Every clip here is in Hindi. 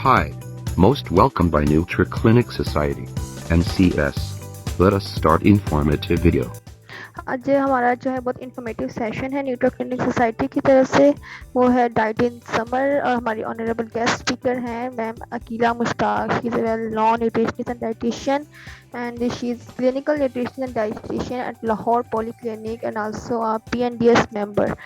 Hi, most welcome by NutriClinic Society, NCS. Let us start informative video. आज हमारा जो है बहुत इन्फॉर्मेटिव सेशन है न्यूट्रो क्लिनिक सोसाइटी की तरफ से, वो है डाइट इन समर। और हमारी ऑनरेबल गेस्ट स्पीकर हैं ma'am Akila Mushtaq. She is a well known nutritionist and dietitian and she is clinical nutrition and dietitian at Lahore poly clinic and also a PNDS member.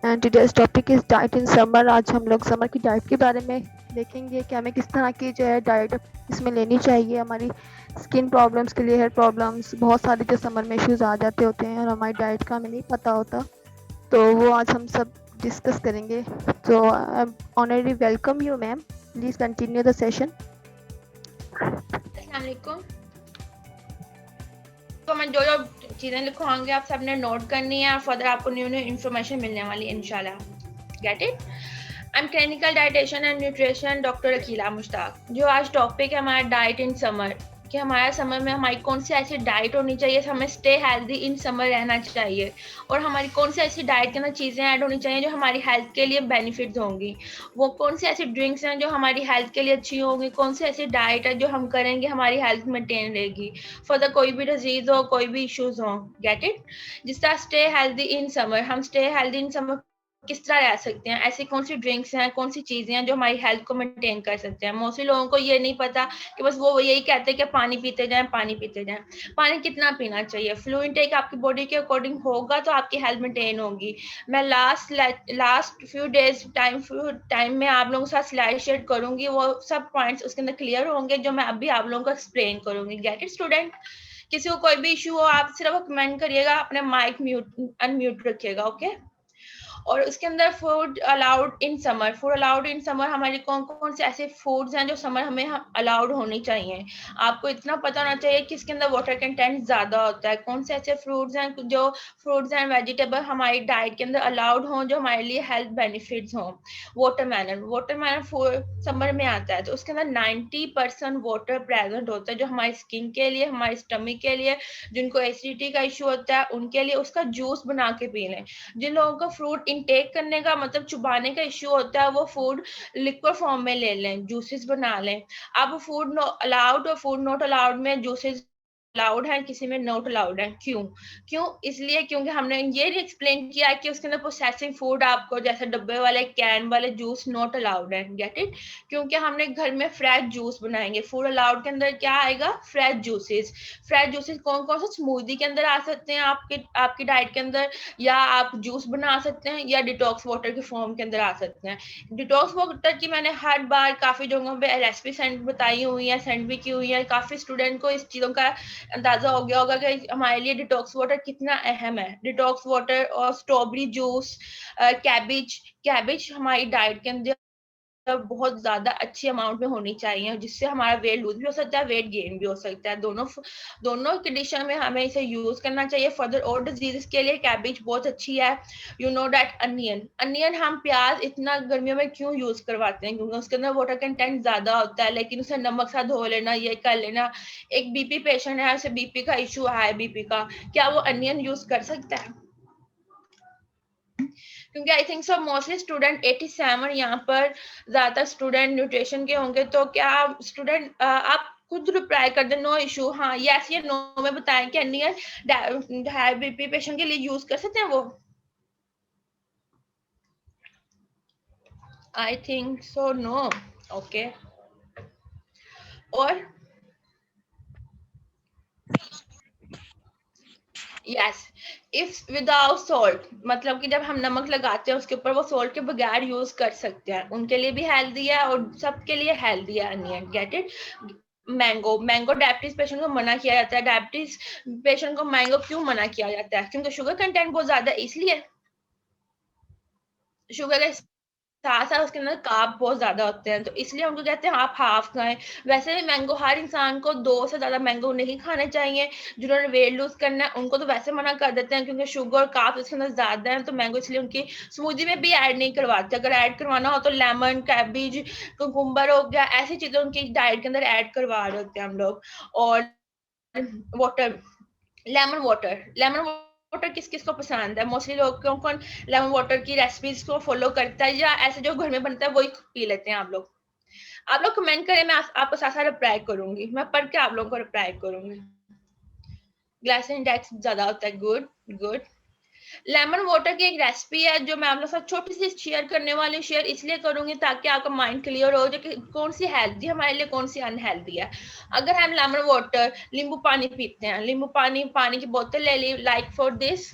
And today's topic is diet in summer. आज हम लोग समर की डाइट के बारे में देखेंगे कि हमें किस तरह की जो है डाइट इसमें लेनी चाहिए। हमारी स्किन प्रॉब्लम्स के लिए, हेयर प्रॉब्लम्स, बहुत सारे जो समर में इश्यूज आ जाते होते हैं और हमारी डाइट का हमें नहीं पता होता, तो वो आज हम सब डिस्कस करेंगे। तो I honourably welcome you ma'am, please continue the session. अस्सलाम वालेकुम। तो मैं जो चीज़ें लिखवाऊंगी आप सबने नोट करनी है और फर्दर आपको न्यू न्यू इन्फॉर्मेशन मिलने वाली है इंशाल्लाह। Get it. I am clinical dietitian and nutrition doctor Akila Mushtaq. जो आज टॉपिक है हमारा डाइट इन समर, कि हमारा समर में हमारी कौन सी ऐसी डाइट होनी चाहिए, हमें स्टे हेल्दी इन समर रहना चाहिए, और हमारी कौन सी ऐसी डाइट के अंदर चीज़ें ऐड होनी चाहिए जो हमारी हेल्थ के लिए बेनिफिट्स होंगी, वो कौन सी ऐसी ड्रिंक्स हैं जो हमारी हेल्थ के लिए अच्छी होंगी, कौन सी ऐसी डाइट है जो हम करेंगे हमारी हेल्थ मेंटेन रहेगी फॉर द कोई भी डिजीज़ हो, कोई भी इश्यूज हो। Get it. जिस तरह स्टे हेल्दी इन समर, हम स्टे हेल्दी इन समर किस तरह रह सकते हैं, ऐसी कौन सी ड्रिंक्स हैं, कौन सी चीज़ें हैं जो हमारी हेल्थ को मेंटेन कर सकते हैं। मोस्टली लोगों को ये नहीं पता कि बस वो यही कहते हैं कि पानी पीते जाएं, पानी पीते जाएं। पानी कितना पीना चाहिए, फ्लू इनटेक आपकी बॉडी के अकॉर्डिंग होगा तो आपकी हेल्थ मेंटेन होगी। मैं लास्ट फ्यू टाइम में आप लोगों के साथ स्लाइड शेयर करूंगी, वो सब पॉइंट्स उसके अंदर क्लियर होंगे जो मैं अभी आप लोगों को एक्सप्लेन करूंगी। Get it student. किसी को कोई भी इशू हो आप सिर्फ कमेंट करिएगा, अपने माइक अनम्यूट रखिएगा, ओके। और उसके अंदर food allowed in summer, food allowed in summer हमारी कौन कौन से ऐसे फूड्स हैं जो समर हमें अलाउड होनी चाहिए। आपको इतना पता होना चाहिए कि इसके अंदर वाटर कंटेंट ज़्यादा होता है, कौन से ऐसे फ्रूट्स हैं जो फ्रूट्स एंड वेजिटेबल हमारी डाइट के अंदर अलाउड हों जो हमारे लिए हेल्थ बेनिफिट्स हों। वाटरमेलन समर में आता है तो उसके अंदर 90% वाटर प्रेजेंट होता है जो हमारी स्किन के लिए, हमारे स्टमक के लिए, जिनको एसिडिटी का इशू होता है उनके लिए उसका जूस बना के पी लें। जिन लोगों को फ्रूट इनटेक करने का मतलब चुबाने का इश्यू होता है वो फूड लिक्विड फॉर्म में ले लें, जूसेस बना लें। अब फूड अलाउड और फूड नॉट अलाउड में जूसेस अलाउड है, किसी में नॉट अलाउड है। क्यों इसलिए क्योंकि हमने ये एक्सप्लेन किया है कि उसके अंदर प्रोसेसिंग फूड आपको जैसे डब्बे वाले कैन वाले जूस नॉट अलाउड है। Get it. क्योंकि हमने घर में फ्रेश जूस बनाएंगे। फूड अलाउड के अंदर क्या आएगा, फ्रेश जूसेस। फ्रेश जूसेस कौन कौन सा स्मूदी के अंदर आ सकते हैं आपकी डाइट के अंदर, या आप जूस बना सकते हैं, या डिटॉक्स वाटर के फॉर्म के अंदर आ सकते हैं। डिटॉक्स वाटर की मैंने हर बार काफ़ी जगहों पे रेसिपी सेंड बताई हुई है, सेंड भी की हुई है। काफ़ी स्टूडेंट को इस चीज़ों का अंदाज़ा हो गया होगा कि हमारे लिए डिटॉक्स वाटर कितना अहम है। डिटॉक्स वाटर और स्ट्रॉबेरी जूस, कैबिज हमारी डाइट के अंदर बहुत ज्यादा अच्छी अमाउंट में होनी चाहिए, जिससे हमारा वेट लूज भी हो सकता है, वेट गेन भी हो सकता है। दोनों कंडीशन में हमें इसे यूज करना चाहिए। फर्दर और डिजीज के लिए कैबेज बहुत अच्छी है। यू नो दैट अनियन हम प्याज इतना गर्मियों में क्यों यूज करवाते हैं, क्योंकि उसके अंदर वाटर कंटेंट ज्यादा होता है, लेकिन उसे नमक साथ धो लेना, ये कर लेना। एक बीपी पेशेंट है, उसे बीपी का इशू है, हाई बीपी का, क्या वो अनियन यूज कर सकता है? क्योंकि आई थिंक सो मोस्टली स्टूडेंट 87 यहाँ पर ज्यादातर स्टूडेंट न्यूट्रिशन के होंगे, तो क्या स्टूडेंट आप खुद रिप्लाई कर दें नो इशू, हाँ यस या नो में बताएं कि अनियन हाई बीपी पेशेंट के लिए यूज कर सकते हैं वो। I think so no. Okay. और यस, इफ विदाउट सॉल्ट, मतलब कि जब हम नमक लगाते हैं उसके ऊपर वो सॉल्ट के बगैर यूज कर सकते हैं, उनके लिए भी हेल्दी है और सबके लिए हेल्दी है onion. Get it. Mango diabetes patient को मना किया जाता है। डायबिटीज पेशेंट को मैंगो क्यों मना किया जाता है? क्योंकि शुगर कंटेंट बहुत ज्यादा, इसलिए शुगर के साथ साथ उसके अंदर कार्ब बहुत ज्यादा होते हैं, तो इसलिए उनको कहते हैं आप हाफ खाएं। वैसे भी मैंगो हर इंसान को 2 से ज्यादा मैंगो नहीं खाने चाहिए। जिन्होंने वेट लूज करना है उनको तो वैसे मना कर देते हैं, क्योंकि शुगर और कार्ब उसके अंदर ज्यादा है, तो मैंगो इसलिए उनकी स्मूदी में भी ऐड नहीं करवाते। अगर ऐड करवाना हो तो लेमन, कैबेज, कुकुम्बर हो गया, ऐसी चीजें उनकी डाइट के अंदर ऐड करवा रहे होते हैं हम लोग। और वाटर, लेमन वाटर किस किस को पसंद है? मोस्टली लोग कौन लेमन वाटर की रेसिपीज को फॉलो करता है, या ऐसे जो घर में बनता है वही पी लेते हैं आप लोग? आप लोग कमेंट करें, मैं आपको साथ साथ रिप्लाई करूंगी, मैं पढ़ के आप लोगों को रिप्लाई करूंगी। ग्लाइसेमिक इंडेक्स ज्यादा होता है, गुड गुड। लेमन वाटर की एक रेसिपी है जो मैं आप लोग साथ छोटी सी शेयर करने वाली, शेयर इसलिए करूंगी ताकि आपका माइंड क्लियर हो जाए कि कौन सी हेल्दी हमारे लिए, कौन सी अनहेल्दी है। अगर हम लेमन वाटर, नींबू पानी पीते हैं, नींबू पानी, पानी की बोतल ले ली, लाइक फॉर दिस,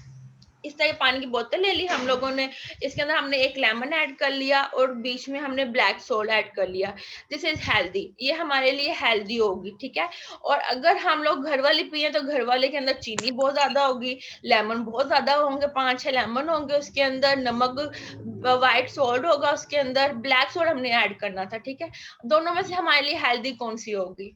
इस तरह पानी की बोतल ले ली हम लोगों ने, इसके अंदर हमने एक लेमन ऐड कर लिया और बीच में हमने ब्लैक सोल्ट ऐड कर लिया। दिस इज हेल्दी, ये हमारे लिए हेल्दी होगी, ठीक है। और अगर हम लोग घर वाली पिए तो घर वाले के अंदर चीनी बहुत ज्यादा होगी, लेमन बहुत ज्यादा होंगे, 5-6 लेमन होंगे उसके अंदर, नमक, व्हाइट सोल्ट होगा उसके अंदर, ब्लैक सोल्ट हमने ऐड करना था, ठीक है। दोनों में से हमारे लिए हेल्दी कौन सी होगी?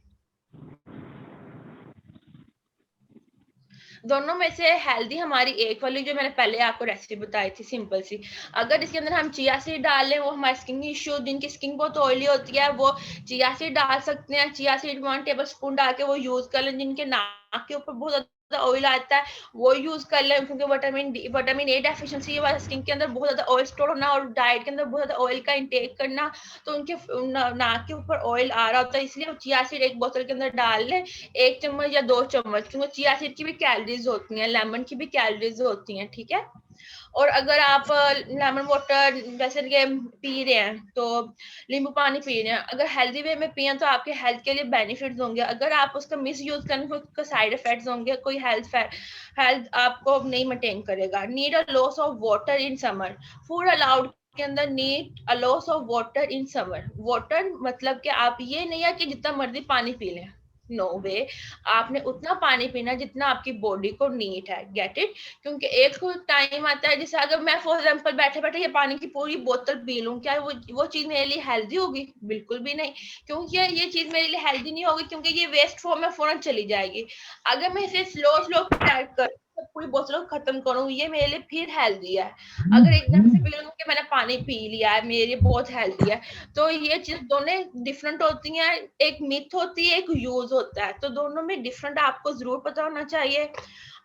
दोनों में से हेल्दी हमारी एक वाली जो मैंने पहले आपको रेसिपी बताई थी, सिंपल सी। अगर इसके अंदर हम चिया सीड डाल लें, वो हमारी स्किन इश्यू, जिनकी स्किन बहुत ऑयली होती है, वो चिया सीड डाल सकते हैं। चिया सीड 1 टेबल स्पून डाल के वो यूज कर लें। जिनके नाक के ऊपर बहुत ज्यादा ऑयल आता है वो यूज कर लें, क्योंकि विटामिन ए डेफिशिएंसी की वजह से स्किन के अंदर बहुत ज्यादा ऑयल स्टोर होना और डाइट के अंदर बहुत ज्यादा ऑयल का इंटेक करना, तो उनके नाक के ऊपर ऑयल आ रहा होता है, इसलिए वो चिया सीड एक बोतल के अंदर डाल लें, 1 चम्मच या 2 चम्मच, क्योंकि चिया सीड की भी कैलोरीज होती हैं, लेमन की भी कैलोरीज होती हैं, ठीक है। और अगर आप लेमन वाटर जैसे कि पी रहे हैं, तो नींबू पानी पी रहे हैं, अगर हेल्दी वे में पिए तो आपके हेल्थ के लिए बेनिफिट्स होंगे। अगर आप उसका मिस यूज करेंगे तो उसका साइड इफेक्ट्स होंगे, कोई हेल्थ आपको नहीं मेंटेन करेगा। Need a lots of water in summer, food allowed के अंदर need a lots of water in summer. Water मतलब कि आप ये नहीं है कि जितना मर्जी पानी पी लें, नो वे, आपने उतना पानी पीना जितना आपकी बॉडी को नीड है, गेट इट। क्योंकि एक टाइम आता है, जैसे अगर मैं फॉर एग्जांपल बैठे बैठे ये पानी की पूरी बोतल पी लूं, क्या वो चीज मेरे लिए हेल्दी होगी? बिल्कुल भी नहीं, क्योंकि ये चीज मेरे लिए हेल्दी नहीं होगी, क्योंकि ये वेस्ट फॉर्म में फौरन चली जाएगी। अगर मैं इसे स्लो स्लो ऐड कर पूरी बोतलों को खत्म करूं, ये मेरे लिए फिर हेल्दी है। अगर एकदम से पी लूं कि मैंने पानी पी लिया है, मेरे लिए बहुत हेल्दी है, तो ये चीज दोनों डिफरेंट होती हैं। एक मिथ होती है, एक यूज होता है, तो दोनों में डिफरेंट आपको जरूर पता होना चाहिए।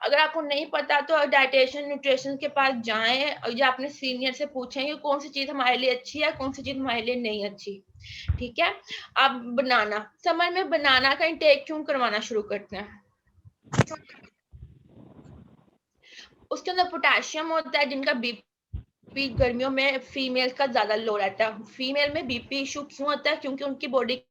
अगर आपको नहीं पता तो डाइटेशियन न्यूट्रिशन के पास जाएं या अपने सीनियर से पूछें कि कौन सी चीज हमारे लिए अच्छी है, कौन सी चीज हमारे लिए नहीं अच्छी, ठीक है। आप बनाना, समर में बनाना का इंटेक क्यों करवाना शुरू करते हैं? उसके अंदर पोटेशियम होता है, जिनका बीपी गर्मियों में फीमेल का ज्यादा लो रहता है। फीमेल में बीपी इशू क्यों होता है? क्योंकि उनकी बॉडी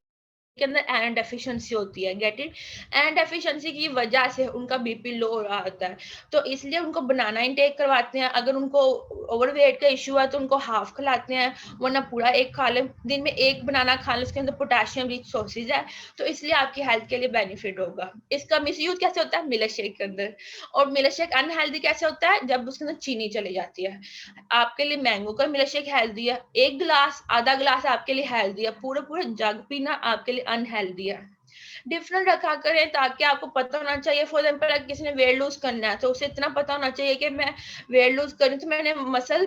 के अंदर आयरन डेफिशिएंसी होती है, गेट इट। आयरन डेफिशिएंसी की वजह से उनका बीपी लो हो रहा होता है, तो इसलिए उनको बनाना इंटेक करवाते हैं। अगर उनको ओवरवेट का इशू है तो उनको हाफ खिलाते हैं, वरना पूरा एक खा लें। दिन में एक बनाना खा लें, उसके अंदर पोटेशियम रिच सोर्सेज है, तो इसलिए आपकी हेल्थ के लिए बेनिफिट होगा। इसका मिसयूज कैसे होता है? मिल्क शेक के अंदर। और मिल्क शेक अनहेल्दी कैसे होता है? जब उसके अंदर चीनी चली जाती है। आपके लिए मैंगो का मिल्क शेक हेल्दी है, 1 गिलास, आधा गिलास आपके लिए हेल्दी है, पूरे पूरे जग पीना आपके लिए अनहेल्दी है। डिफरेंट रखा करें ताकि आपको पता होना चाहिए। फॉर एग्जाम्पल अगर किसी ने वेट लूज करना है तो उसे इतना पता होना चाहिए कि मैं वेट लूज करूँ तो मैंने मसल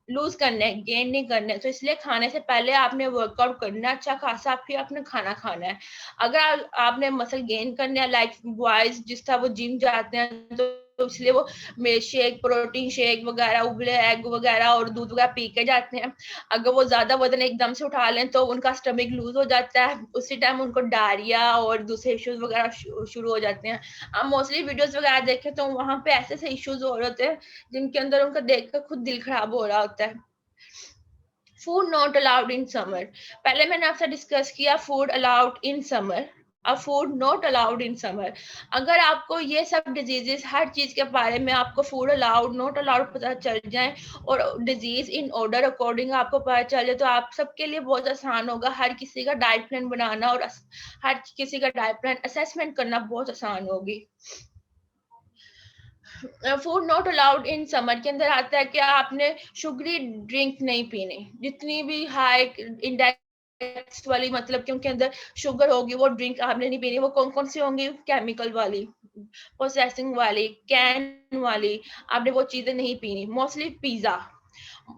लूज करना है, गेन नहीं करना है, तो इसलिए खाने से पहले आपने वर्कआउट करना है अच्छा खासा, फिर आपने खाना खाना है। अगर आपने मसल गेन करना है, लाइक बॉयज जिस तरह वो जिम जाते हैं, तो इसलिए वो मिल्क शेक, प्रोटीन शेक वगैरह, उबले एग वगैरह और दूध वगैरह पी के जाते हैं। अगर वो ज्यादा वजन एकदम से उठा लें तो उनका स्टमक लूज हो जाता है, उसी टाइम उनको डायरिया और दूसरे इश्यूज वगैरह शुरू हो जाते हैं। आप मोस्टली वीडियोस वगैरह देखें तो वहां पे ऐसे ऐसे इश्यूज हो रहे होते हैं जिनके अंदर उनका देखकर खुद दिल खराब हो रहा होता है। Food not allowed in summer, पहले मैंने आपसे डिस्कस किया फूड अलाउड इन समर, अब food not allowed in summer. अगर आपको ये सब डिजीजेस, हर चीज के बारे में आपको फूड अलाउड नॉट अलाउड पता चल जाए और डिजीज इन ऑर्डर अकॉर्डिंग आपको पता चल जाए, तो आप सबके लिए बहुत आसान होगा। हर किसी का डाइट प्लान बनाना और हर किसी का डाइट प्लान असेसमेंट करना बहुत आसान होगी। Food not allowed in summer के अंदर आता है कि आपने शुगरी ड्रिंक नहीं पीनी, जितनी भी हाई इंडेक्स वाली, मतलब कि उनके अंदर शुगर होगी, वो ड्रिंक आपने नहीं पीनी। वो कौन कौन सी होंगी? केमिकल वाली, प्रोसेसिंग वाली, कैन वाली, आपने वो चीजें नहीं पीनी। मोस्टली पिज्जा,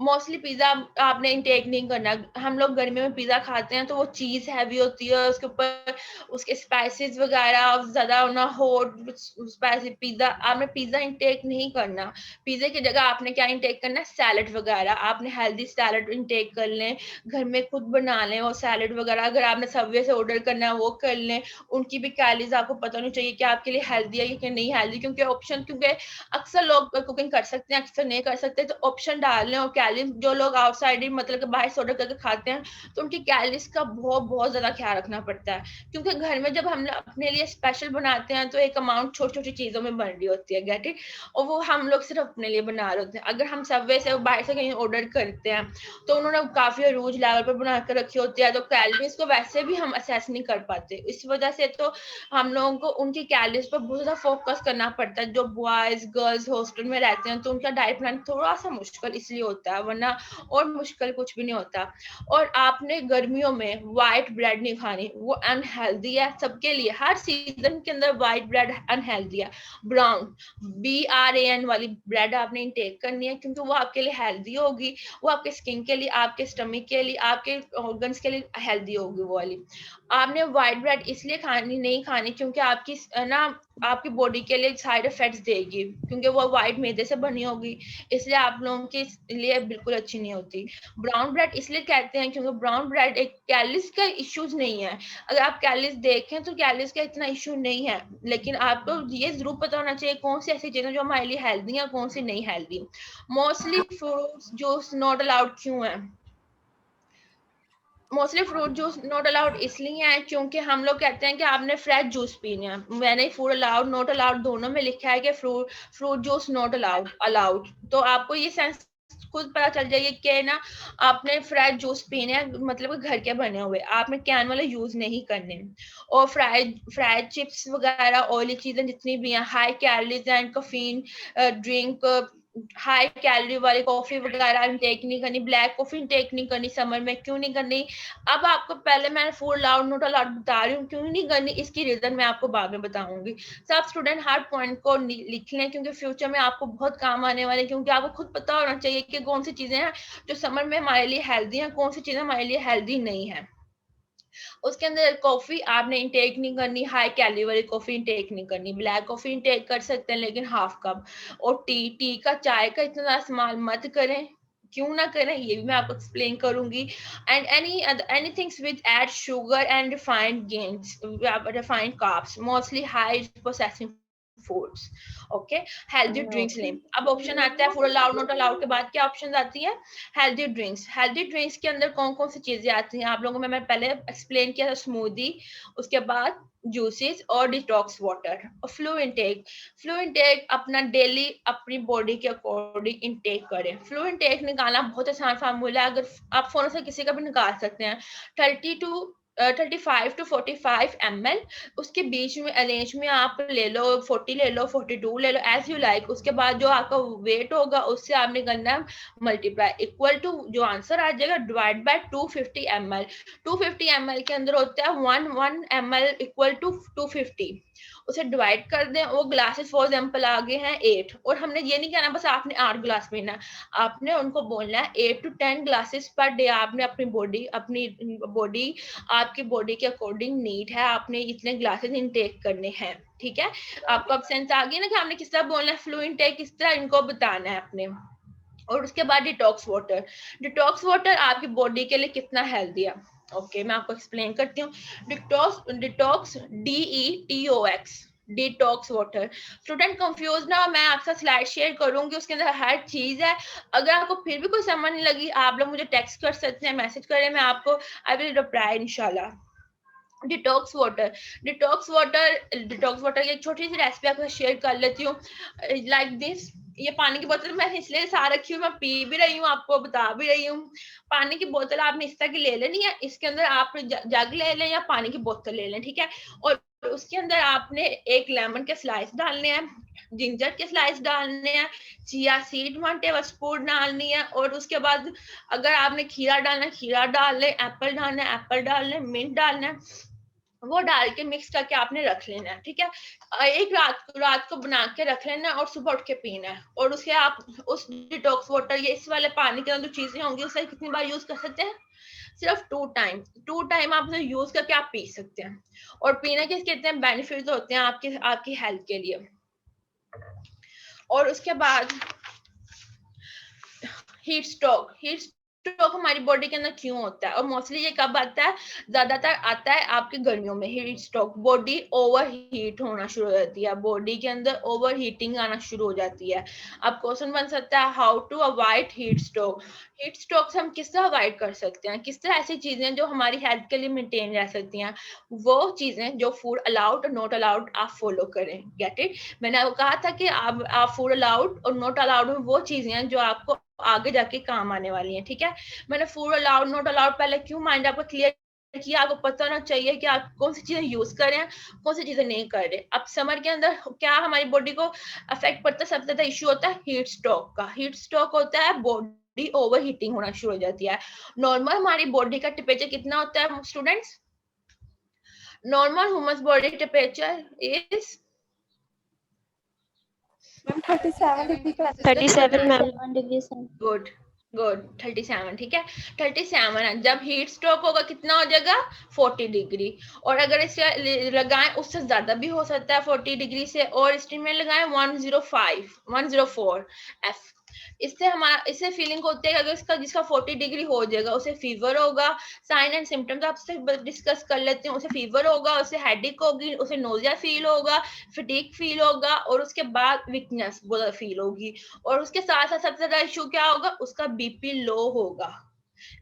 मोस्टली पिज्जा आपने इंटेक नहीं करना। हम लोग गर्मियों में पिज्जा खाते हैं तो वो चीज हैवी होती है, उसके ऊपर उसके स्पाइसेस वगैरह ज्यादा ना हो, स्पाइसी पिज्जा आपने पिज्जा इंटेक नहीं करना। पिज्जे की जगह आपने क्या इंटेक करना है, सैलड वगैरह। आपने हेल्दी सैलड इंटेक कर लें, घर में खुद बना लें वो सैलड वगैरह। अगर आपने सबवे से ऑर्डर करना है वो कर लें। उनकी भी कैलोरीज आपको पता होनी चाहिए कि आपके लिए हेल्दी है कि नहीं हेल्दी, क्योंकि ऑप्शन, क्योंकि अक्सर लोग कुकिंग कर सकते हैं, अक्सर नहीं कर सकते, तो ऑप्शन डाल लें। और कैलोरीज जो लोग आउटसाइड मतलब कि बाहर से ऑर्डर करके खाते हैं तो उनकी कैलोरीज का बहुत बहुत ज्यादा ख्याल रखना पड़ता है, क्योंकि घर में जब हम अपने लिए स्पेशल बनाते हैं तो एक अमाउंट छोटी छोटी चीजों में बन रही होती है, गेट इट। और वो हम लोग सिर्फ अपने लिए बना रहे होते हैं। अगर हम सबवे से बाहर से कहीं ऑर्डर करते हैं तो उन्होंने काफी अरूज लेवल पर बना कर रखी होती है, तो कैलोरीज को वैसे भी हम असेस नहीं कर पाते। इस वजह से तो हम लोगों को उनकी कैलोरीज पर बहुत ज्यादा फोकस करना पड़ता है। जो बॉयज गर्ल्स हॉस्टल में रहते हैं तो उनका डाइट प्लान थोड़ा सा मुश्किल इसलिए होता है, वरना और मुश्किल कुछ भी नहीं होता। और आपने गर्मियों में व्हाइट ब्रेड नहीं खानी, वो अनहेल्दी है सबके लिए। हर सीजन के अंदर व्हाइट ब्रेड अनहेल्दी है। ब्राउन BRAN वाली ब्रेड आपने इंटेक करनी है, क्योंकि वो आपके लिए हेल्दी होगी, वो आपके स्किन के लिए, आपके स्टमक के लिए, आपके ऑर्गन्स के लिए हेल्दी होगी वो वाली। आपने व्हाइट ब्रेड इसलिए खानी नहीं खानी क्योंकि आपकी ना आपकी बॉडी के लिए साइड इफेक्ट्स देगी, क्योंकि वो व्हाइट मैदे से बनी होगी, इसलिए आप लोगों के लिए बिल्कुल अच्छी नहीं होती। ब्राउन ब्रेड इसलिए कहते हैं क्योंकि ब्राउन ब्रेड एक कैलोरीज का इश्यूज नहीं है। अगर आप कैलोरीज देखें तो कैलोरीज का इतना इशू नहीं है, लेकिन आपको ये जरूर पता होना चाहिए कौन सी ऐसी चीजें जो हमारे लिए हेल्दी है, कौन सी नहीं healthy. Mostly fruits juice not allowed क्यों है? Mostly fruit juice not allowed इसलिए है क्योंकि हम लोग कहते हैं कि आपने फ्रेश जूस पीना है। मैंने फूड अलाउड नॉट अलाउड दोनों में लिखा है कि fruit juice not allowed allowed. तो आपको ये सेंस खुद पता चल जाइए कि ना आपने फ्रेश जूस पीने हैं, मतलब घर के बने हुए, आपने कैन वाले यूज नहीं करने। और फ्राइड फ्राइड चिप्स वगैरह ऑयली चीजें जितनी भी हैं, high calories and caffeine drink, high calorie वाली कॉफी वगैरह इंटेक नहीं करनी। ब्लैक कॉफी इंटेक नहीं करनी समर में। क्यों नहीं करनी? अब आपको पहले मैंने फूड अलाउड नॉट अलाउड बता रही हूँ, क्यों नहीं करनी इसकी रीजन मैं आपको बाद में बताऊंगी। सब स्टूडेंट हर पॉइंट को लिख लें, क्योंकि फ्यूचर में आपको बहुत काम आने वाले, क्योंकि आपको खुद पता होना चाहिए कि कौन सी चीजें हैं जो समर में हमारे लिए हेल्दी हैं, कौन सी चीजें हमारे लिए हेल्दी नहीं है। उसके अंदर कॉफी आपने इंटेक नहीं करनी, हाई कैलोरी वाली कॉफी इंटेक नहीं करनी। ब्लैक कॉफी इंटेक कर सकते हैं लेकिन हाफ कप। और टी का, चाय का इतना ज्यादा इस्तेमाल मत करें। क्यों ना करें ये भी मैं आपको एक्सप्लेन करूंगी। And anythings with added sugar and refined grains, refined carbs, mostly high processing foods. Okay, healthy drinks लें। अब ऑप्शन आता है फूड अलाउड नॉट अलाउड के बाद क्या ऑप्शन आती है? Healthy drinks. हेल्दी ड्रिंक्स के अंदर कौन कौन सी चीजें आती हैं आप लोगों में मैं पहले एक्सप्लेन किया था, स्मूदी, उसके बाद जूसेस और डिटॉक्स वाटर। और फ्लू इंटेक अपना डेली अपनी बॉडी के अकॉर्डिंग इंटेक करें। फ्लू इंटेक निकालना बहुत आसान फार्मूला है, अगर आप फोन से किसी का भी निकाल सकते हैं। 35 to 45 ml, उसके बीच में अरेंज में आप ले लो, 40 ले लो, 42 ले लो, एज यू लाइक। उसके बाद जो आपका वेट होगा उससे आपने करना है मल्टीप्लाई, इक्वल टू जो आंसर आ जाएगा डिवाइड बाय 250 ml। 250 ml के अंदर होता है 1 ml इक्वल टू 250। उसे डिवाइड कर दें। वो ग्लासेस फॉर एग्जाम्पल आगे हैं 8, और हमने ये नहीं कहना बस आपने 8 ग्लास पीना, आपने उनको बोलना है 8 to 10 ग्लासेस पर डे। आपने अपनी बॉडी आपकी बॉडी के अकॉर्डिंग नीड है, आपने इतने ग्लासेस इनटेक करने हैं। ठीक है, आपको अब सेंस आ गया ना कि हमने किस तरह बोलना है, फ्लू इनटेक किस तरह इनको बताना है आपने। और उसके बाद डिटॉक्स वाटर। डिटॉक्स वाटर आपकी बॉडी के लिए कितना हेल्दी है, ओके मैं आपको एक्सप्लेन करती हूँ। Detox DETOX, detox water. Student confuse ना हो, मैं आपसे स्लाइड शेयर करूंगी, उसके अंदर हर चीज है। अगर आपको फिर भी कोई समझ नहीं लगी, आप लोग मुझे टेक्स्ट कर सकते हैं, मैसेज करें, मैं आपको आई विल रिप्लाई इंशाल्लाह। Detox water. डिटॉक्स वाटर की एक छोटी सी रेसिपी आपके साथ शेयर कर लेती हूँ, लाइक दिस। ये पानी की बोतल मैंने इसलिए साथ रखी हूँ, मैं पी भी रही हूँ, आपको बता भी रही हूँ। पानी की बोतल आपने इस तरह की ले लेनी है, इसके अंदर आप जग ले लें या पानी की बोतल ले लें, ठीक है। और उसके अंदर आपने एक लेमन के स्लाइस डालने हैं, जिंजर के स्लाइस डालने हैं, चिया सीड 1 टेबल स्पून डालनी है। और उसके बाद अगर आपने खीरा डालना है खीरा डाल लें, एप्पल डालना है एप्पल डाल लें, मिंट डालना है, वो डाल के मिक्स करके आपने रख लेना है, ठीक है। एक रात को बना के रख लेना है और सुबह उठ के पीना है। और उसके आप उस डिटॉक्स वाटर, ये इस वाले पानी के अंदर जो चीजें होंगी उसे कितनी बार यूज कर सकते हैं? सिर्फ 2 टाइम आप उसे यूज करके आप पी सकते हैं। और पीने के कितने बेनिफिट होते हैं आपके आपकी हेल्थ के लिए। और उसके बाद हीट स्ट्रोक हमारी बॉडी के अंदर क्यों होता है और मोस्टली ये कब आता है? ज्यादातर आता है आपके गर्मियों में। Heat stroke, body over heat होना शुरू हो जाती है, बॉडी के अंदर ओवर हीटिंग आना शुरू हो जाती है। अब क्वेश्चन बन सकता है how to avoid heat stroke. Heat stroke से हम किस तरह अवॉइड कर सकते हैं? किस तरह ऐसी चीजें जो हमारी हेल्थ के लिए मेंटेन रह सकती हैं, वो चीजें जो फूड अलाउड और नॉट अलाउड आप फॉलो करें। Get it? मैंने आपको कहा था कि आप फूड अलाउड और नॉट अलाउड में वो चीजें हैं जो आपको आगे जाके काम आने वाली हैं, ठीक है। मैंने फूड अलाउड नॉट अलाउड पहले क्यों माइंड आपको क्लियर किया, आपको पता होना चाहिए कि आप कौन सी चीजें यूज कर रहे हैं, कौन सी चीजें नहीं कर रहे। अब समर के अंदर क्या हमारी बॉडी को अफेक्ट पड़ता है? सबसे ज्यादा इश्यू होता है हीट स्ट्रोक का। हीट स्ट्रोक होता है बॉडी ओवर हीटिंग होना शुरू हो जाती है। नॉर्मल हमारी बॉडी का टेम्परेचर कितना होता है students? Normal human body temperature is ma'am 37 degree का 37 मैम। 37 डिग्री से गुड गुड 37, ठीक है। 37 है। जब हीट स्ट्रोक होगा कितना हो जाएगा? 40 डिग्री। और अगर इसे लगाएं उससे ज्यादा भी हो सकता है 40 डिग्री से, और स्टीम में लगाएं 104 एफ। इससे फीलिंग होती है कि अगर जिसका 40 डिग्री हो जाएगा उसे फीवर होगा। साइन एंड सिम्टम्स आपसे डिस्कस कर लेते हैं। उसे फीवर होगा, उसे हेडेक होगी, उसे नोजिया फील होगा, फटीग फील होगा, और उसके बाद वीकनेस बहुत फील होगी। और उसके साथ साथ सबसे ज्यादा इशू क्या होगा? उसका बीपी लो होगा।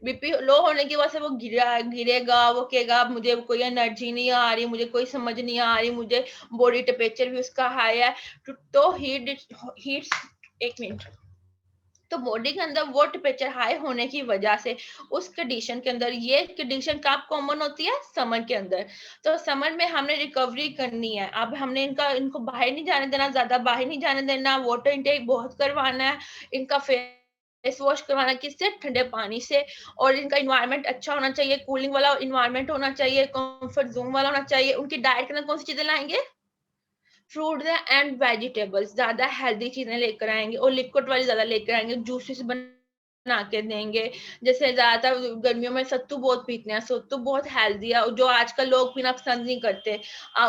बीपी लो होने की वजह से वो गिरेगा, वो कहेगा मुझे कोई एनर्जी नहीं आ रही, मुझे कोई समझ नहीं आ रही, मुझे बॉडी टेम्परेचर भी उसका हाई है। तो हीट एक मिनट। तो बॉडी के अंदर वो टेम्परेचर हाई होने की वजह से उस कंडीशन के अंदर, ये कंडीशन कब कॉमन होती है? समर के अंदर। तो समर में हमने रिकवरी करनी है। अब हमने इनको बाहर नहीं जाने देना, ज्यादा बाहर नहीं जाने देना, वाटर इनटेक बहुत करवाना है, इनका फेस वॉश करवाना किससे? ठंडे पानी से। और इनका इन्वायरमेंट अच्छा होना चाहिए, कूलिंग वाला इन्वायरमेंट होना चाहिए, कंफर्ट जोन वाला होना चाहिए। उनकी डाइट के अंदर कौन सी चीजें लाएंगे? फ्रूट्स एंड वेजिटेबल्स, ज्यादा हेल्दी चीजें लेकर आएंगे, और लिक्विड वाली ज्यादा लेकर आएंगे, जूसेस बना के देंगे। जैसे ज्यादातर गर्मियों में सत्तू बहुत पीते हैं, सत्तू बहुत हेल्दी है जो आजकल लोग पीना पसंद नहीं करते।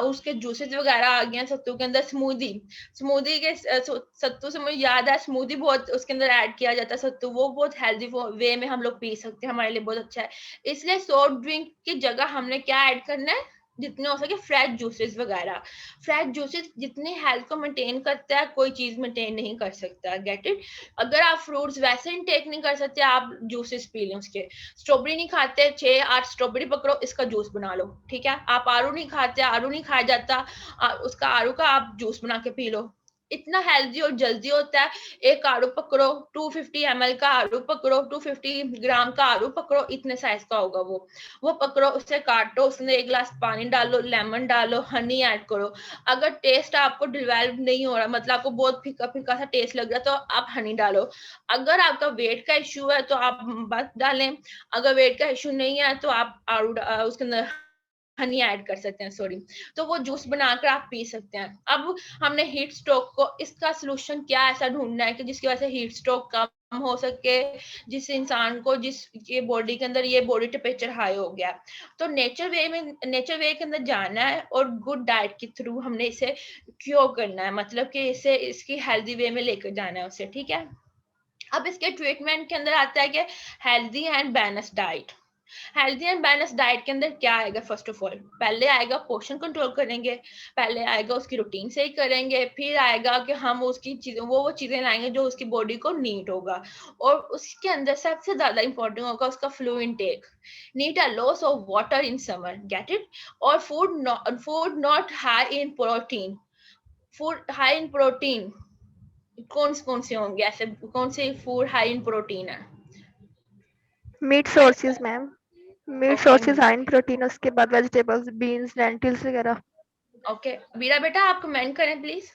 उसके जूसेस वगैरह आ गए हैं सत्तू के अंदर। स्मूदी के सत्तू से मुझे याद है, स्मूदी बहुत उसके अंदर ऐड किया जाता है सत्तू, वो बहुत हेल्दी वे में हम लोग पी सकते हैं, हमारे लिए बहुत अच्छा है। इसलिए सॉफ्ट ड्रिंक की जगह हमने क्या ऐड करना है? जितने हो सके फ्रेश जूसेस वगैरह। फ्रेश जूसेस जितनी हेल्थ को मेंटेन करता है, कोई चीज मेंटेन नहीं कर सकता। Get it? अगर आप फ्रूट्स वैसे इंटेक नहीं कर सकते, आप जूसेस पी लें उसके। स्ट्रॉबेरी नहीं खाते, 6-8 स्ट्रॉबेरी पकड़ो, इसका जूस बना लो, ठीक है। आप आड़ू नहीं खाते, आड़ू नहीं खाया जाता, उसका आड़ू का आप जूस बना के पी लो। इतना हेल्दी और जल्दी होता है। एक आड़ू पकड़ो, 250 ml का आड़ू पकड़ो, 250 ग्राम का आड़ू पकड़ो, इतने साइज का होगा वो पकड़ो, उसे काटो, उसमें 1 गिलास पानी डालो, लेमन डालो, हनी ऐड करो। अगर टेस्ट आपको डिवेल्प नहीं हो रहा, मतलब आपको बहुत फीका फीका सा टेस्ट लग रहा है, तो आप हनी डालो। अगर आपका वेट का इश्यू है तो आप बस डालें। अगर वेट का इश्यू नहीं है तो आप उसके अंदर हनी ऐड कर सकते हैं, सॉरी। तो वो जूस बनाकर आप पी सकते हैं। अब हमने हीट स्ट्रोक को, इसका सोल्यूशन क्या ऐसा ढूंढना है कि जिसकी वजह से हीट स्ट्रोक कम हो सके, जिस इंसान को जिसके बॉडी के अंदर ये बॉडी टेम्परेचर हाई हो गया। तो नेचर वे के अंदर जाना है और गुड डाइट के थ्रू हमने इसे क्योर करना है, मतलब कि इसे इसकी हेल्दी वे में लेकर जाना है उसे, ठीक है। अब इसके ट्रीटमेंट के अंदर आता है कि healthy and balance diet. Healthy and balance diet के अंदर क्या आएगा? फर्स्ट ऑफ ऑल पहले आएगा पोर्शन कंट्रोल करेंगे, पहले आएगा उसकी रूटीन से ही करेंगे, फिर आएगा कि हम उसकी चीजें वो चीजें लाएंगे जो उसकी बॉडी को नीड होगा। और उसके अंदर सबसे ज्यादा इंपॉर्टेंट होगा उसका fluid intake. Need a lots of water in summer, get it. और food not high in protein. Food high in protein कौन से होंगे ऐसे? कौन से फूड हाई इन प्रोटीन है? Meat sources ma'am, meat Okay, sources high in protein, उसके बाद वेजिटेबल्स, बीन्स, लेंटिल्स वगैरह। ओके बीरा बेटा आप कमेंट करें प्लीज।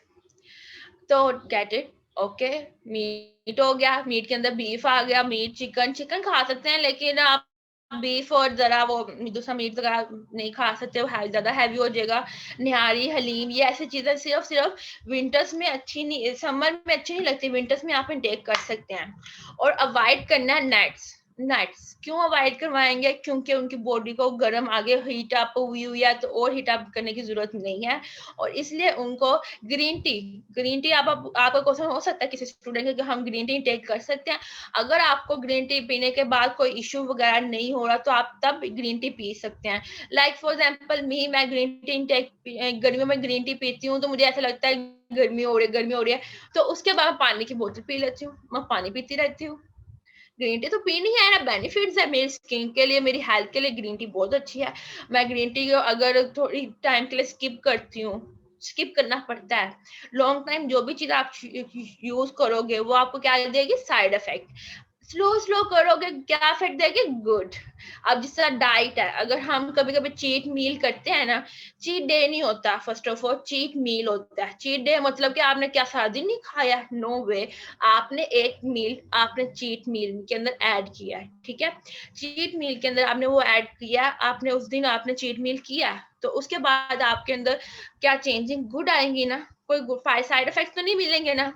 तो गेट इट। ओके, मीट हो गया, मीट के अंदर बीफ आ गया, मीट चिकन खा सकते हैं, लेकिन आप बीफ और जरा वो दूसरा मीट वगैरह नहीं खा सकते, वो ज्यादा हैवी हो जाएगा। निहारी, हलीम, ये ऐसी चीजें सिर्फ विंटर्स में अच्छी नहीं, समर में अच्छी नहीं लगती, विंटर्स में आप इनटेक कर सकते हैं। और अवॉइड करना है नट्स। नट्स क्यों अवॉइड करवाएंगे? क्योंकि उनकी बॉडी को गर्म आगे हीट अप हुई हुई है, तो और हीट अप करने की जरूरत नहीं है। और इसलिए उनको ग्रीन टी आपका क्वेश्चन हो सकता है किसी स्टूडेंट का कि हम ग्रीन टी टेक कर सकते हैं। अगर आपको ग्रीन टी पीने के बाद कोई इश्यू वगैरह नहीं हो रहा तो आप तब ग्रीन टी पी सकते हैं। लाइक फॉर एग्जांपल मैं ग्रीन टी टेक गर्मियों में ग्रीन टी पीती हूँ, तो मुझे ऐसा लगता है गर्मी हो रही है, तो उसके बाद पानी की बोतल पी लेती हूँ, मैं पानी पीती रहती हूँ। ग्रीन टी तो पीनी है ना, बेनिफिट्स है मेरी स्किन के लिए, मेरी हेल्थ के लिए ग्रीन टी बहुत अच्छी है। मैं ग्रीन टी को अगर थोड़ी टाइम के लिए स्किप करती हूँ, स्किप करना पड़ता है, लॉन्ग टाइम जो भी चीज आप यूज करोगे वो आपको क्या देगी? Side effect. स्लो करोगे क्या इफेक्ट देगी? गुड। अब जिस तरह डाइट है, अगर हम कभी कभी चीट मील करते हैं ना, चीट डे नहीं होता, first of all cheat meal होता है। चीट डे मतलब कि आपने क्या सारा दिन नहीं खाया? नो वे, आपने एक मील आपने चीट मील के अंदर ऐड किया है, ठीक है। चीट मील के अंदर आपने वो ऐड किया, आपने उस दिन आपने चीट मील किया, तो उसके बाद आपके अंदर क्या चेंजिंग गुड आएंगी ना, कोई साइड इफेक्ट तो नहीं मिलेंगे ना,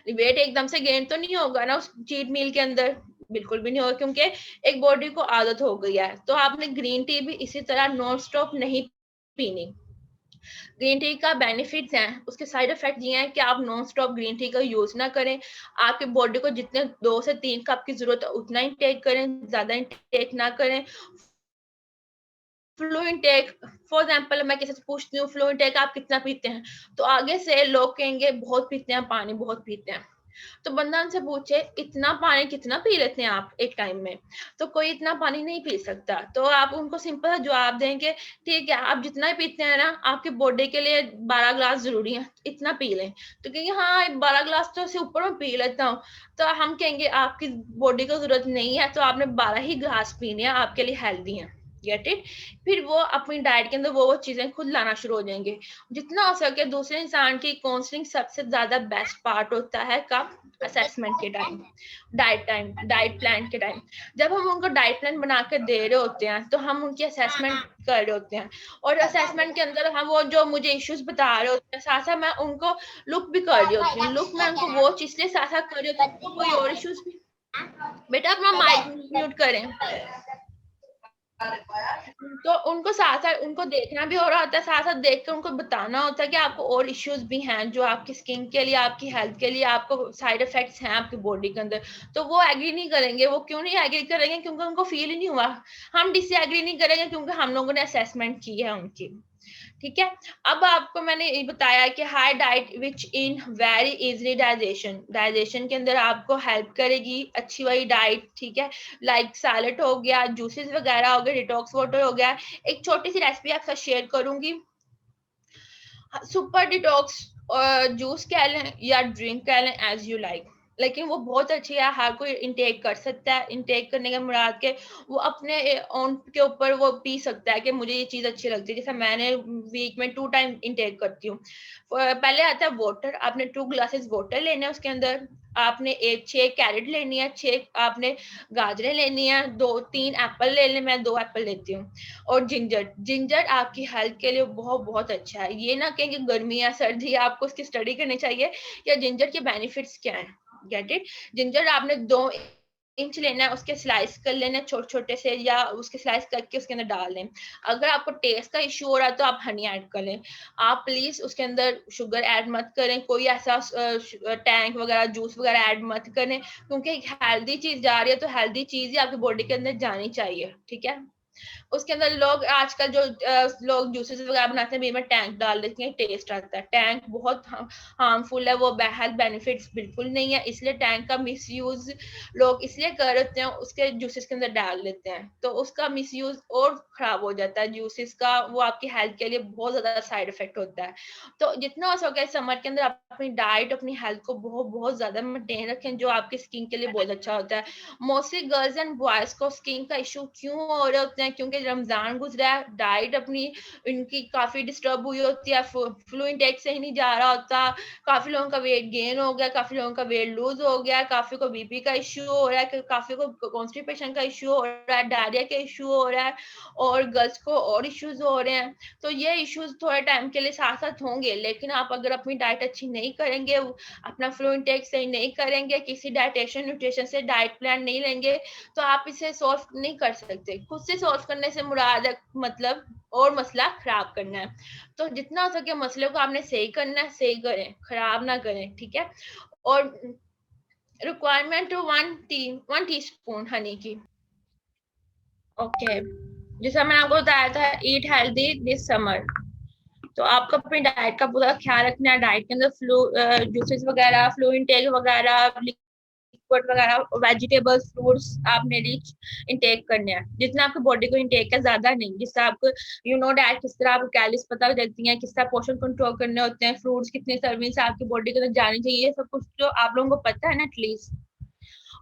वेट एकदम से गेन तो नहीं होगा ना उस चीट मील के अंदर, बिल्कुल भी नहीं होगा, क्योंकि एक बॉडी को आदत हो गई है। तो आपने ग्रीन टी भी इसी तरह नॉन स्टॉप नहीं पीनी। ग्रीन टी का बेनिफिट्स हैं, उसके साइड इफेक्ट ये हैं कि आप नॉन स्टॉप ग्रीन टी का यूज ना करें। आपके बॉडी को जितने 2 से 3 कप की जरूरत है उतना ही टेक करें, ज्यादा टेक ना करें। फ्लो इनटेक, फॉर एग्जाम्पल मैं किसी से पूछती हूँ फ्लो इनटेक आप कितना पीते हैं, तो आगे से लोग कहेंगे बहुत पीते हैं पानी, बहुत पीते हैं। तो बंदा उनसे पूछे इतना पानी कितना पी लेते हैं आप एक टाइम में, तो कोई इतना पानी नहीं पी सकता। तो आप उनको सिंपल जवाब देंगे ठीक है आप जितना ही पीते हैं ना, आपके बॉडी के लिए 12 ग्लास जरूरी है, इतना पी लें। तो कहेंगे हाँ 12 ग्लास तो से ऊपर मैं पी लेता हूँ। तो हम कहेंगे आपकी बॉडी को जरूरत नहीं है, तो आपने 12 ही ग्लास पीने हैं, आपके लिए हेल्दी है। Get it. फिर वो अपनी डाइट के अंदर वो चीजें खुद लाना शुरू हो जाएंगे। जितना हो सके दूसरे इंसान की काउंसलिंग सबसे ज्यादा बेस्ट पार्ट होता है कब? असेसमेंट के टाइम, डाइट प्लान के टाइम। जब हम उनको डाइट प्लान बना के दे रहे होते हैं तो हम उनकी असेसमेंट कर रहे होते हैं, और असेसमेंट के अंदर हम वो जो मुझे इश्यूज बता रहे होते हैं साथ साथ मैं उनको लुक भी कर रही होती हूँ। लुक मैं उनको वो चीज इसलिए साथ साथ कर रही होती हूँ, कोई और इश्यूज भी। बेटा अपना माइक म्यूट करें। तो उनको साथ साथ उनको देखना भी हो रहा होता है, साथ साथ देख के उनको बताना होता है कि आपको और इश्यूज भी हैं जो आपकी स्किन के लिए, आपकी हेल्थ के लिए, आपको साइड इफेक्ट्स हैं आपकी बॉडी के अंदर। तो वो एग्री नहीं करेंगे। वो क्यों नहीं एग्री करेंगे? क्योंकि उनको फील ही नहीं हुआ। हम डिसएग्री नहीं करेंगे क्योंकि हम लोगों ने असेसमेंट की है उनकी। ठीक है। अब आपको मैंने ये बताया कि high diet which in very easily digestion के अंदर आपको हेल्प करेगी अच्छी वाली डाइट। ठीक है। लाइक सैलेड हो गया, जूसेस वगैरह हो गए, डिटॉक्स वाटर हो गया। एक छोटी सी रेसिपी आपके साथ शेयर करूंगी। सुपर डिटॉक्स जूस कह लें या ड्रिंक कह लें, एज यू लाइक, लेकिन वो बहुत अच्छी है, हर कोई इंटेक कर सकता है। इंटेक करने के मुराद के वो अपने ओन के ऊपर वो पी सकता है कि मुझे ये चीज अच्छी लगती है। जैसे मैंने वीक में 2 टाइम इंटेक करती हूँ। पहले आता है वाटर, आपने 2 ग्लासेस वाटर लेने हैं, उसके अंदर आपने 6 कैरेट लेनी है, 6 आपने गाजरें लेनी है, 2-3 एप्पल लेने, मैं 2 एप्पल लेती हूँ। और जिंजर आपकी हेल्थ के लिए बहुत बहुत अच्छा है। ये ना कहें कि गर्मी या सर्दी है, आपको उसकी स्टडी करनी चाहिए या जिंजर के बेनिफिट्स क्या है। Get it. जिंजर आपने 2 इंच लेना है, उसके स्लाइस कर लेना छोटे छोटे से, या उसके स्लाइस करके उसके अंदर डाल लें। अगर आपको टेस्ट का इश्यू हो रहा है तो आप हनी ऐड कर लें। आप प्लीज उसके अंदर शुगर ऐड मत करें, कोई ऐसा टैंक वगैरह जूस वगैरह ऐड मत करें, क्योंकि एक हेल्दी चीज जा रही है तो हेल्दी चीज ही आपकी बॉडी के अंदर जानी चाहिए। ठीक है। उसके अंदर लोग आजकल जो लोग जूसेस वगैरह बनाते हैं में टैंक डाल देते हैं, टेस्ट आता है। टैंक बहुत हार्मफुल है, वो हेल्थ बेनिफिट्स बिल्कुल नहीं है, इसलिए टैंक का मिसयूज लोग इसलिए कर रहे हैं, उसके जूसेस के अंदर डाल लेते हैं, तो उसका मिसयूज और खराब हो जाता है जूसेस का। वो आपकी हेल्थ के लिए बहुत ज्यादा साइड इफेक्ट होता है। तो जितना हो सके समर के अंदर अपनी डाइट अपनी हेल्थ को बहुत बहुत ज्यादा मेंटेन रखें, जो आपकी स्किन के लिए बहुत अच्छा होता है। मोस्टली गर्ल्स एंड बॉयज को स्किन का इशू क्यों हो रहे होते हैं? क्योंकि रमजान गुजरा है, डाइट अपनी इनकी काफी डिस्टर्ब हुई होती है, फ्लू इनटेक से ही नहीं जा रहा होता, काफी लोगों का वेट गेन हो गया, काफी लोगों का वेट लूज हो गया, काफी को बीपी का इश्यू हो रहा है, काफी को कॉन्स्टिपेशन का इश्यू हो रहा है, डायरिया का इश्यू हो रहा है, और गर्ल्स को और इश्यूज हो रहे हैं। तो ये इश्यूज थोड़े टाइम के लिए साथ साथ होंगे, लेकिन आप अगर अपनी डाइट अच्छी नहीं करेंगे, अपना फ्लू इनटेक सही नहीं करेंगे, किसी डाइटेशियन न्यूट्रिशन से डाइट प्लान नहीं लेंगे, तो आप इसे सॉल्व नहीं कर सकते। खुद से सॉल्व करने से मुराद है मतलब और मसला खराब करना है। तो जितना हो सके मसले को आपने सही करना है, सही करें, खराब ना करें, ठीक है। और रिक्वायरमेंट 1 टीस्पून हनी की। ओके, जैसा मैंने आपको बताया था, ईट हेल्दी दिस समर। तो आपको अपनी डाइट का पूरा ख्याल रखना है। डाइट के अंदर जूसेस वगैरह, फ्लू इनटेक वगैरह, लिक्विड वगैरह, वेजिटेबल्स, फ्रूट्स आपने रिच इनटेक करने हैं, जितना आपकी बॉडी को इनटेक है, ज्यादा नहीं। जिससे आपको डाइट किस तरह आपको कैलोरीज पता लगती हैं, किस तरह पोर्शन कंट्रोल करने होते हैं, फ्रूट्स कितनी सर्विंग से आपकी बॉडी के अंदर जानी चाहिए, सब कुछ जो आप लोगों को पता है ना एटलीस्ट।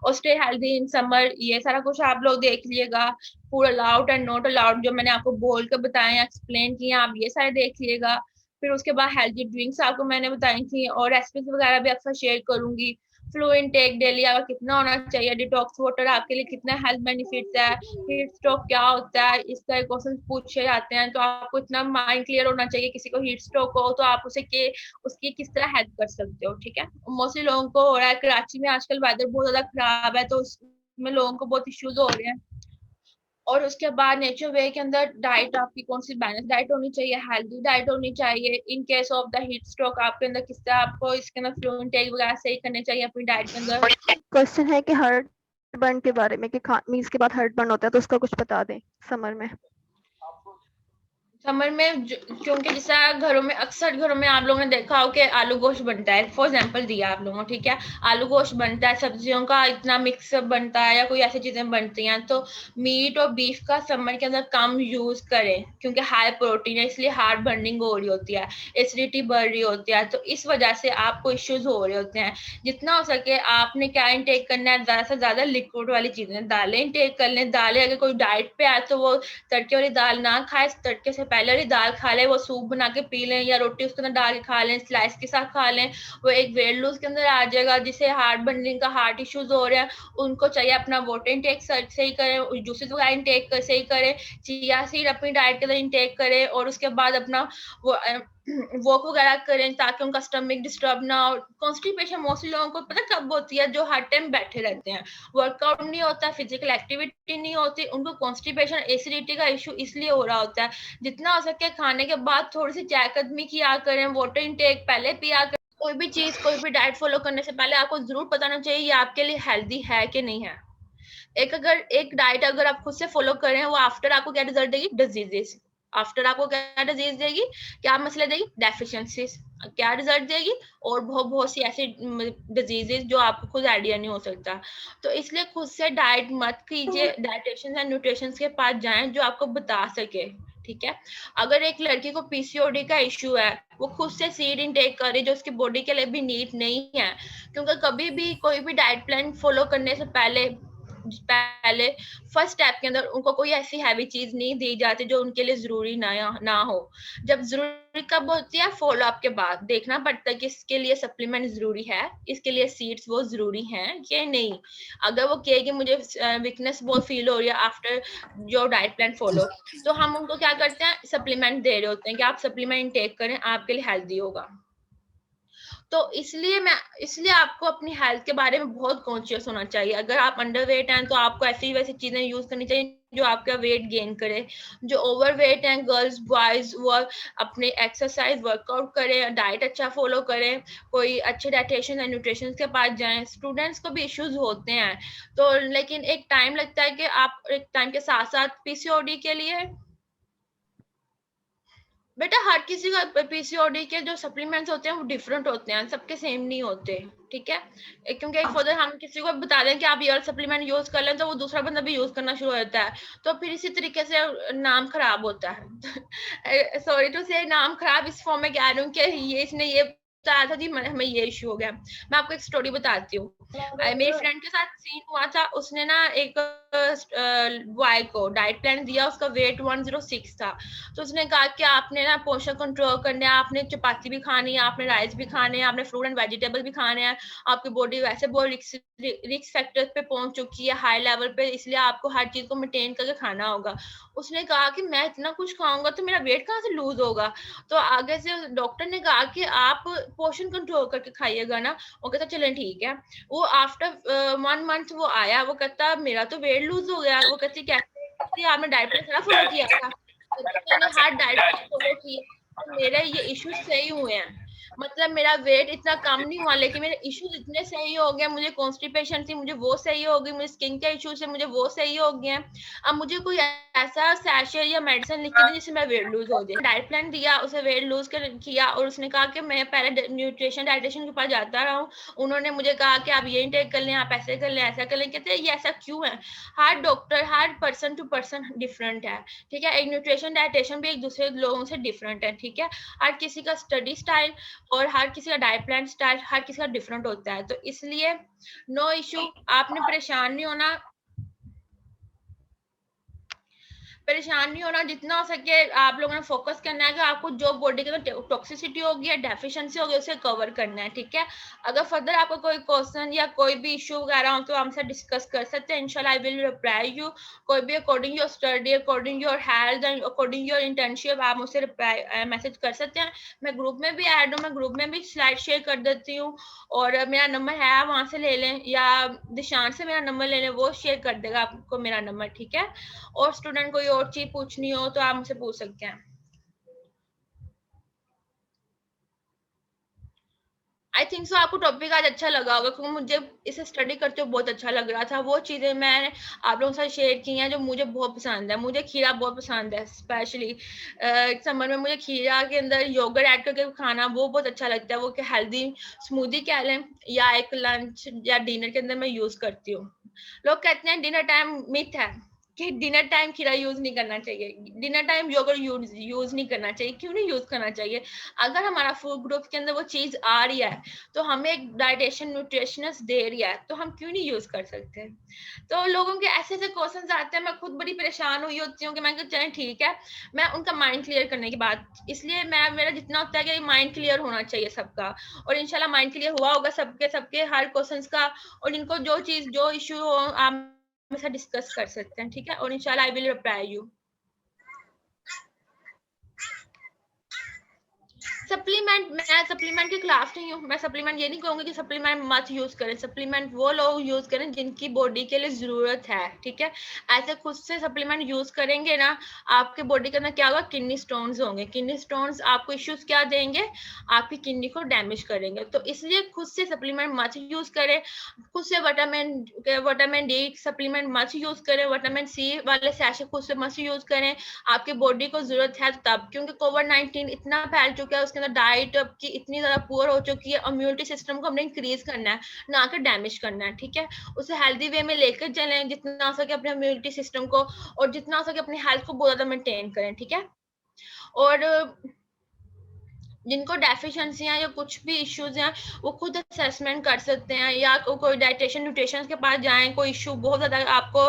और स्टे हेल्दी इन समर, ये सारा कुछ आप लोग देख लीजिएगा। Food allowed and not allowed जो मैंने आपको बोल कर बताया, एक्सप्लेन किया, आप ये सारे देख लीजिएगा। फिर उसके बाद हेल्दी ड्रिंक्स आपको मैंने बताई थी, और रेसिपीज वगैरह भी अक्सर शेयर करूंगी। फ्लू इनटेक डेली आपका कितना होना चाहिए, डिटॉक्स वाटर आपके लिए कितना हेल्थ बेनिफिट्स है, हीट स्ट्रोक क्या होता है, इस तरह क्वेश्चन पूछे जाते हैं। तो आपको इतना माइंड क्लियर होना चाहिए, किसी को हीट स्ट्रोक हो तो आप उसकी किस तरह हेल्प कर सकते हो, ठीक है। मोस्टली लोगों को हो रहा है, कराची में आजकल वेदर बहुत ज्यादा खराब है, तो उसमें लोगों को बहुत इश्यूज हो रहे हैं। और उसके बाद नेचर वे के अंदर डाइट आपकी कौन सी बैलेंस डाइट होनी चाहिए, हेल्दी डाइट होनी चाहिए। In case of the heat stroke आपके अंदर किस तरह आपको इसके अंदर फ्लू इनटेक वगैरह सही करने चाहिए अपनी डाइट के अंदर। क्वेश्चन है कि हार्ट बर्न के बारे में, कि मील्स के बाद हार्ट बर्न होता है, तो उसका कुछ बता दें समर में। समर में क्योंकि जैसा घरों में, अक्सर घरों में आप लोगों ने देखा हो कि आलू गोश्त बनता है, फॉर एग्जांपल दिया आप लोगों, ठीक है। आलू गोश्त बनता है, सब्जियों का इतना मिक्स बनता है, या कोई ऐसी चीजें बनती हैं, तो मीट और बीफ का समर के अंदर कम यूज करें, क्योंकि हाई प्रोटीन है, इसलिए हार्ट बर्निंग हो रही होती है, एसिडिटी बढ़ रही होती है, तो इस वजह से आपको इश्यूज हो रहे होते हैं। जितना हो सके आपने क्या इंटेक करना है, ज्यादा से ज्यादा लिक्विड वाली चीजें, दालें इंटेक कर लें। दालें अगर कोई डाइट पे आए तो वो तड़के वाली दाल ना खाए, तड़के से पहले वाली दाल खा ले, वो सूप बना के पी लें, या रोटी उसके अंदर डाल के खा लें, स्लाइस के साथ खा लें। वो एक वेट लूज के अंदर आ जाएगा। जिसे हार्ट बर्निंग का, हार्ट इश्यूज हो रहे हैं, उनको चाहिए अपना वाटर इंटेक सही करें, जूसेस वगैरह इंटेक सही करें, चिया सीड अपनी डाइट के अंदर इंटेक करें, और उसके बाद अपना वो वॉक वगैरह करें, ताकि उनका स्टमक डिस्टर्ब ना हो। कॉन्स्टिपेशन मोस्टली लोगों को पता कब होती है, जो हर टाइम बैठे रहते हैं, वर्कआउट नहीं होता, फिजिकल एक्टिविटी नहीं होती, उनको कॉन्स्टिपेशन, एसिडिटी का इशू इसलिए हो रहा होता है। जितना हो सके खाने के बाद थोड़ी सी चहकदमी किया करें, वाटर इंटेक पहले पिया करें। कोई भी चीज, कोई भी डाइट फॉलो करने से पहले आपको जरूर बताना चाहिए ये आपके लिए हेल्दी है कि नहीं है। एक डाइट अगर आप खुद से फॉलो करें, वो आफ्टर आपको क्या रिजल्ट देगी, डिजीजेस। आफ्टर आपको क्या डिजीज देगी, क्या मसले देगी, डेफिशिएंसीज। क्या रिजल्ट देगी, और बहुत बहुत सी ऐसी डिजीजेस जो आपको खुद आइडिया नहीं हो सकता। तो इसलिए खुद से डाइट मत कीजिए, डाइटिशियंस एंड न्यूट्रिशंस के पास जाएं जो आपको बता सके, ठीक है। अगर एक लड़की को पीसीओडी का इश्यू है, वो खुद से सीड इनटेक करे जो उसकी बॉडी के लिए भी नीट नहीं है, क्योंकि कभी भी कोई भी डाइट प्लान फॉलो करने से पहले फर्स्ट स्टेप के अंदर उनको कोई ऐसी हैवी चीज नहीं दी जाती जो उनके लिए जरूरी ना हो। जब जरूरी कब होती है, फॉलो अप के बाद देखना पड़ता है कि इसके लिए सप्लीमेंट जरूरी है, इसके लिए सीड्स वो जरूरी हैं कि नहीं। अगर वो कहेगी मुझे वीकनेस बहुत फील हो रही है आफ्टर जो डाइट प्लान फॉलो, तो हम उनको क्या करते हैं, सप्लीमेंट दे रहे होते हैं कि आप सप्लीमेंट टेक करें, आपके लिए हेल्दी होगा। तो इसलिए आपको अपनी हेल्थ के बारे में बहुत कॉन्शियस होना चाहिए। अगर आप अंडरवेट हैं तो आपको ऐसी वैसी चीजें यूज करनी चाहिए जो आपका वेट गेन करे। जो ओवरवेट हैं, गर्ल्स बॉयज, वो अपने एक्सरसाइज वर्कआउट करें, डाइट अच्छा फॉलो करें, कोई अच्छे डाइटिशियन एंड न्यूट्रिशन के पास जाएं। स्टूडेंट्स को भी इश्यूज होते हैं, तो लेकिन एक टाइम लगता है कि आप एक टाइम के साथ साथ पीसीओडी के लिए बेटा, हर किसी का पीसीओडी के जो सप्लीमेंट्स होते हैं वो डिफरेंट होते हैं, सबके सेम नहीं होते, ठीक है। क्योंकि एक फर्दर हम किसी को बता दें कि आप ये सप्लीमेंट यूज कर लें, तो वो दूसरा बंदा भी यूज करना शुरू हो जाता है, तो फिर इसी तरीके से नाम खराब होता है। सॉरी टू से, नाम खराब इस फॉर्म में कह रही हूँ कि ये इसने ये बताया था जी, हमें ये इशू हो गया। मैं आपको एक स्टोरी बताती हूँ। मेरी फ्रेंड के साथ सीन हुआ था, उसने ना एक बॉय को डाइट प्लान दिया, उसका वेट 106 था। तो उसने कहा कि आपने ना पोषण कंट्रोल करना है, आपने चपाती भी खानी है, आपने राइस भी खाने हैं, आपने फ्रूट एंड वेजिटेबल भी खाने हैं, आपकी बॉडी वैसे बहुत रिस्क फैक्टर पे पहुंच चुकी है, हाई लेवल पे, इसलिए आपको हर चीज को मेंटेन करके खाना होगा। उसने कहा कि मैं इतना कुछ खाऊंगा तो मेरा वेट कहाँ से लूज होगा। तो आगे से डॉक्टर ने कहा कि आप पोषण कंट्रोल करके खाइएगा ना। वो कहता चलें ठीक है। वो आफ्टर 1 मंथ वो आया, वो कहता मेरा तो वेट लूज हो गया। वो कहती कैसे? कहती, आपने डाइट प्लान सारा फॉलो किया था? कहती, मैंने हर डाइट प्लान फॉलो किया तो मेरे ये इश्यूज सही हुए हैं। मतलब मेरा वेट इतना कम नहीं हुआ, लेकिन मेरे इश्यूज इतने सही हो गए। मुझे कॉन्स्टिपेशन थी, मुझे वो सही हो गई। मुझे स्किन के इश्यूज है, मुझे वो सही हो गए हैं। अब मुझे कोई ऐसा सैशे या मेडिसिन लिख के दे जिससे मेरा वेट लूज हो जाए। डाइट प्लान दिया, उसे वेट लूज कर किया, और उसने कहा कि मैं पहले न्यूट्रिशन डाइटिशियन के पास जाता रहा हूँ। उन्होंने मुझे कहा कि आप ये इंटेक कर लें, आप ऐसे कर लें, ऐसा कर लें। कहते हैं ये ऐसा क्यों है? हर डॉक्टर, हर पर्सन टू पर्सन डिफरेंट है, ठीक है। एक न्यूट्रिशन डाइटिशियन भी एक दूसरे लोगों से डिफरेंट है, ठीक है। हर किसी का स्टडी स्टाइल और हर किसी का डाइट प्लान स्टाइल हर किसी का डिफरेंट होता है। तो इसलिए नो इशू, आपने परेशान नहीं होना। परेशान नहीं होना, जितना हो सके आप लोगों ने फोकस करना है कि आपको जो बॉडी के अंदर टॉक्सिसिटी होगी या डेफिशिएंसी होगी उसे कवर करना है, ठीक है। अगर फर्दर आपको कोई क्वेश्चन या कोई भी इशू वगैरह हो तो हमसे डिस्कस कर सकते हैं। इंशाल्लाह आई विल रिप्लाई यू। कोई भी according your study, according your health and according your internship आप मुझसे रिप्लाई मैसेज कर सकते हैं। मैं ग्रुप में भी ऐड हूँ, मैं ग्रुप में भी स्लाइड शेयर कर देती हूँ, और मेरा नंबर है, वहां से ले लें, या दिशांत से मेरा नंबर ले लें, वो शेयर कर देगा आपको मेरा नंबर, ठीक है। और स्टूडेंट कोई और चीज पूछनी हो तो आप मुझसे पूछ सकते हैं। आई थिंक सो आपको टॉपिक आज अच्छा लगा होगा, क्योंकि मुझे इसे स्टडी करते हुए बहुत अच्छा लग रहा था। वो चीजें मैंने आप लोगों के साथ शेयर की हैं जो मुझे बहुत पसंद है। मुझे खीरा बहुत पसंद है, स्पेशली समर में मुझे खीरा के अंदर योगर्ट ऐड करके खाना वो बहुत अच्छा लगता है। वो कि हेल्दी स्मूदी कह लें, या एक लंच या डिनर के अंदर मैं यूज करती हूँ। लोग कहते हैं डिनर टाइम मिथ है कि डिनर टाइम खीरा यूज नहीं करना चाहिए, डिनर टाइम योगर्ट यूज नहीं करना चाहिए। क्यों नहीं यूज करना चाहिए? अगर हमारा फूड ग्रुप के अंदर वो चीज आ रही है, तो हमें एक डाइटेशन न्यूट्रिशनिस्ट दे रही है, तो हम क्यों नहीं यूज कर सकते? तो लोगों के ऐसे ऐसे क्वेश्चन आते हैं, मैं खुद बड़ी परेशान हुई होती हूँ कि मैं चलें ठीक है, मैं उनका माइंड क्लियर करने की बात, इसलिए मैं मेरा जितना होता है कि माइंड क्लियर होना चाहिए सबका, और इंशाल्लाह माइंड क्लियर हुआ होगा सबके सबके हर क्वेश्चंस का। और इनको जो चीज जो इशू हो आप मेरे साथ डिस्कस कर सकते हैं, ठीक है। और इंशाल्लाह I will reply you. Supplement, मैं सप्लीमेंट के खिलाफ नहीं हूँ। मैं सप्लीमेंट ये नहीं कहूंगी कि सप्लीमेंट मत यूज करें। सप्लीमेंट वो लोग यूज करें जिनकी बॉडी के लिए जरूरत है, ठीक है। ऐसे खुद से सप्लीमेंट यूज करेंगे ना, आपके बॉडी के अंदर क्या होगा, किडनी स्टोन्स होंगे। किडनी स्टोन्स आपको इश्यूज क्या देंगे, आपकी किडनी को डैमेज करेंगे। तो इसलिए खुद से सप्लीमेंट मत यूज करें। खुद से विटामिन डी सप्लीमेंट मत यूज करें। विटामिन सी वाले सैशे खुद से मत यूज करें। आपकी बॉडी को जरूरत है तब, क्योंकि कोविड-19 इतना फैल चुका है, उसके अंदर डाइट की इतनी ज्यादा पुअर हो चुकी है। इम्यूनिटी सिस्टम को हमने इंक्रीज करना है, ना कि डैमेज करना है, ठीक है। उसे हेल्दी वे में लेकर चलें, जितना हो सके अपने इम्यूनिटी सिस्टम को, और जितना हो सके अपनी हेल्थ को बहुत ज्यादा मेंटेन करें, ठीक है। और जिनको डेफिशिएंसी या कुछ भी इश्यूज हैं वो खुद असेसमेंट कर सकते हैं, या कोई डाइटेशन न्यूट्रिशन के पास जाएं, कोई इशू बहुत ज्यादा आपको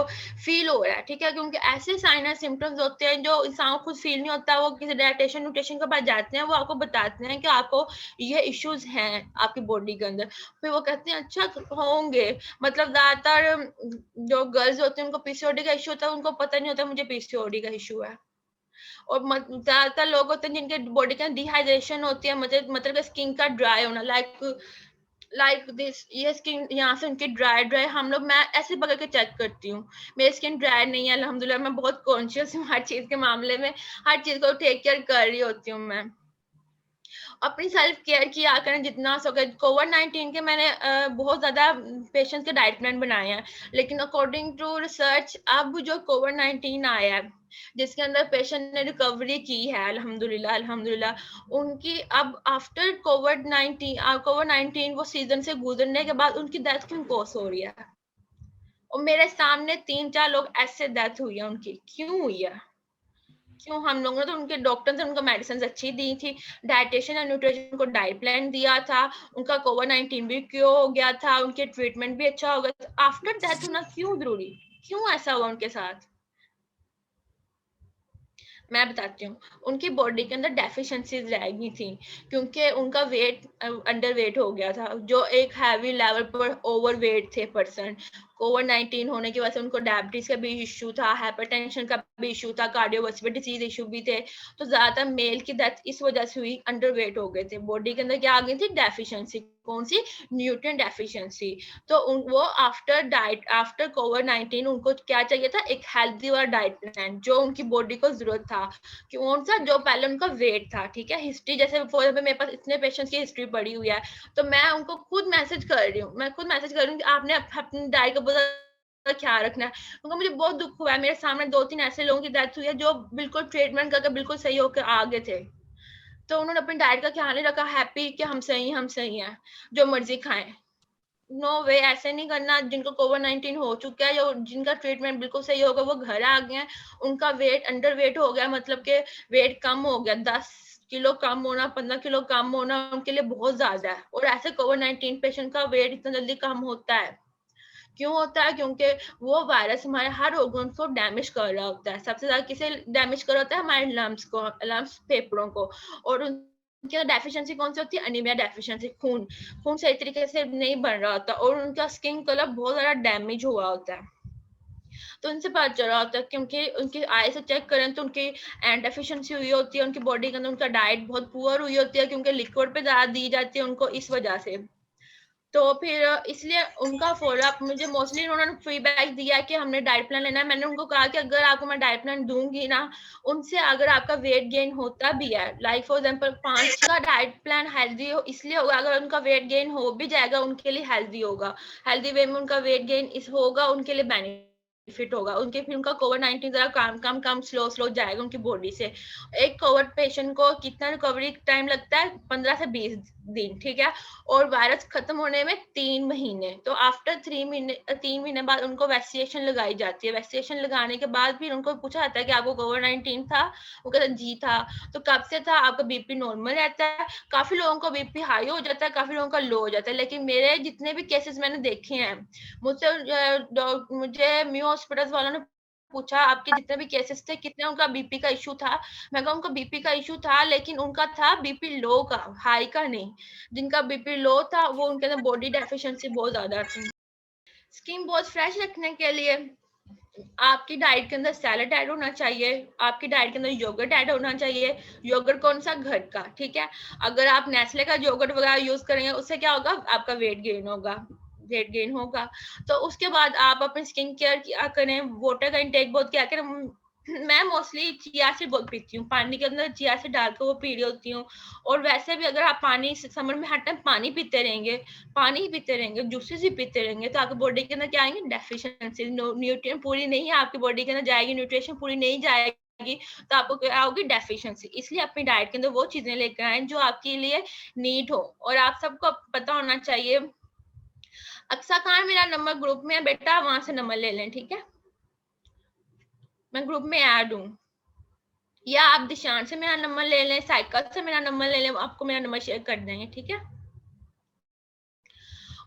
फील हो रहा है, ठीक है। क्योंकि ऐसे साइन एंड सिम्टम्स होते हैं जो इंसान को खुद फील नहीं होता, वो किसी डाइटेशन न्यूट्रिशन के पास जाते हैं, वो आपको बताते हैं कि आपको ये इश्यूज हैं आपकी बॉडी के अंदर। फिर वो कहते हैं अच्छा होंगे, मतलब ज्यादातर जो गर्ल्स होते हैं उनको पीसीओडी का इशू होता है, उनको पता नहीं होता मुझे पीसीओडी का इशू है। और ज्यादातर लोग होते हैं जिनके बॉडी के डिहाइड्रेशन होती है, मतलब स्किन का ड्राई होना, लाइक दिस, ये स्किन यहाँ से उनकी ड्राई ड्राई, हम लोग, मैं ऐसे पकड़ के चेक करती हूँ, मेरी स्किन ड्राई नहीं है अल्हम्दुलिल्लाह। मैं बहुत कॉन्शियस हूँ हर चीज के मामले में, हर चीज को टेक केयर कर रही होती हूँ मैं। अपनी सेल्फ केयर किया करें जितना सके। कोविड-19 के मैंने बहुत ज्यादा पेशेंट्स के डाइट प्लान बनाए हैं, लेकिन अकॉर्डिंग टू रिसर्च अब जो कोविड-19 आया है जिसके अंदर पेशेंट ने रिकवरी की है अल्हम्दुलिल्लाह अल्हम्दुलिल्लाह, उनकी अब आफ्टर कोविड-19 वो सीजन से गुजरने के बाद उनकी डेथ क्यों कॉज हो रही है? और मेरे सामने 3-4 लोग ऐसे डेथ हुई है उनकी, क्यों हुई है? क्यों, हम लोगों ने तो उनके डॉक्टर ने उनको मेडिसिन अच्छी दी थी, डाइटिशियन और न्यूट्रिशन को डाइट प्लान दिया था, उनका कोविड-19 भी क्योर हो गया था, उनके ट्रीटमेंट भी अच्छा हो गया। आफ्टर डेथ होना क्यों जरूरी, क्यों ऐसा हुआ उनके साथ? मैं बताती हूँ, उनकी बॉडी के अंदर डेफिशिएंसीज रह गई थी, क्योंकि उनका वेट अंडर वेट हो गया था, जो एक हैवी लेवल पर ओवर वेट थे पर्सन। कोविड-19 होने की वजह से उनको डायबिटीज का भी इशू था, हाइपरटेंशन का भी इशू था, कार्डियोवास्कुलर डिजीज इशू भी थे। तो ज्यादातर मेल की डेथ इस वजह से हुई, अंडर वेट हो गए थे, बॉडी के अंदर क्या आ गई थी, डेफिशिएंसी। कौन सी? Nutrient deficiency. तो वो आफ्टर कोविड-19 उनको क्या चाहिए था, एक हेल्दी वाला डाइट प्लान, जो उनकी बॉडी को जरूरत था। कौन सा? जो पहले उनका वेट था, ठीक है। हिस्ट्री जैसे फॉर एग्जाम्पल मेरे पास इतने पेशेंट्स की हिस्ट्री पड़ी हुई है, तो मैं उनको खुद मैसेज कर रही हूँ, कि आपने अपनी डाइट का बहुत ख्याल रखना है, क्योंकि मुझे बहुत दुख हुआ है, मेरे सामने 2-3 ऐसे लोगों की डेथ हुई है जो बिल्कुल ट्रीटमेंट करके बिल्कुल सही होकर आ गए थे, तो उन्होंने अपनी डाइट का ख्याल नहीं रखा, हैप्पी कि हम सही हैं, जो मर्जी खाएं। नो वे, ऐसे नहीं करना। जिनको कोविड-19 हो चुका है, या जिनका ट्रीटमेंट बिल्कुल सही होगा, वो घर आ गए हैं, उनका वेट अंडर वेट हो गया, मतलब कि वेट कम हो गया, 10 किलो कम होना, 15 किलो कम होना उनके लिए बहुत ज्यादा है। और ऐसे कोविड-19 पेशेंट का वेट इतना जल्दी कम होता है, क्यों होता है? क्योंकि वो वायरस हमारे हर ऑर्गन को डैमेज कर रहा होता है। सबसे ज्यादा किसे डैमेज कर रहा होता है? हमारे लम्स फेफड़ों को। और उनकी डेफिशिएंसी कौन सी होती है? अनीमिया डेफिशिएंसी, खून सही तरीके से नहीं बन रहा होता, और उनका स्किन कलर बहुत ज्यादा डैमेज हुआ होता है। तो उनसे पता चल रहा होता है, क्योंकि उनकी आई से चेक करें तो उनकी डेफिशिएंसी हुई होती है, उनकी बॉडी के अंदर उनका डाइट बहुत पुअर हुई होती है, क्योंकि लिक्विड पे ज्यादा दी जाती है उनको, इस वजह से। तो फिर इसलिए उनका फॉलोअप मुझे मोस्टली उन्होंने फीडबैक दिया कि हमने डाइट प्लान लेना है। मैंने उनको कहा कि अगर आपको मैं डाइट प्लान दूंगी ना, उनसे अगर आपका वेट गेन होता भी है, लाइक फॉर एग्जांपल 5 का डाइट प्लान हेल्दी हो इसलिए होगा, अगर उनका वेट गेन हो भी जाएगा उनके लिए हेल्दी होगा, हेल्दी वे में उनका वेट गेन इस होगा, उनके लिए बेनिफिट होगा, उनके फिर उनका कोविड-19 जरा कम स्लो जाएगा उनकी बॉडी से। एक कोविड पेशेंट को कितना रिकवरी टाइम लगता है? 15 से 20 दिन, ठीक है। और वायरस खत्म होने में 3 महीने। तो आफ्टर 3 महीने बाद उनको वैक्सीनेशन लगाई जाती है। वैक्सीनेशन लगाने के बाद फिर उनको पूछा जाता है कि आपको कोविड-19 था? वो कहते हैं जी था। तो कब से था? आपका बीपी नॉर्मल रहता है। काफी लोगों का बीपी हाई हो जाता है, काफी लोगों का लो हो जाता है, लेकिन मेरे जितने भी केसेस मैंने देखे हैं, मुझे म्यू हॉस्पिटल वालों ने पूछा आपके जितने भी केसेस थे कितने उनका बीपी का इशू था? मैं कहा उनका बीपी का इशू था, लेकिन उनका था बीपी लो का, हाई का नहीं। जिनका बीपी लो था वो उनके अंदर बॉडी डेफिशिएंसी बहुत ज्यादा थी। स्किन बहुत फ्रेश रखने के लिए आपकी डाइट के अंदर सैलेड ऐड होना चाहिए, आपकी डाइट के अंदर योगर्ट ऐड होना चाहिए। योगर्ट कौन सा? घर का, ठीक है। अगर आप नेस्ले का योगर्ट वगैरह यूज करेंगे उससे क्या होगा? आपका वेट गेन होगा। तो उसके बाद आप अपनी स्किन केयर क्या करें, वाटर का इंटेक बहुत क्या करें। मैं मोस्टली चिया सीड बहुत पीती हूँ, पानी के अंदर चिया सीड डालकर वो पी रही होती हूँ। और वैसे भी अगर आप पानी समर में हर टाइम पानी पीते रहेंगे, जूसेस ही पीते रहेंगे, तो आपकी बॉडी के अंदर क्या आएंगे? डेफिशिएंसी, न्यूट्रिएंट पूरी नहीं है आपकी बॉडी के अंदर जाएगी, न्यूट्रिशन पूरी नहीं जाएगी, तो आपको क्या होगी? डेफिशिएंसी। इसलिए अपनी डाइट के अंदर वो चीजें लेकर आए जो आपके लिए नीड हो। और आप सबको पता होना चाहिए, अक्सा खान मेरा नंबर ग्रुप में है बेटा, वहां से नंबर ले लें, ठीक है। मैं ग्रुप में ऐड हूँ, या आप दिशान से मेरा नंबर ले लें, साइकिल से मेरा नंबर ले लें, आपको मेरा नंबर शेयर कर देंगे, ठीक है।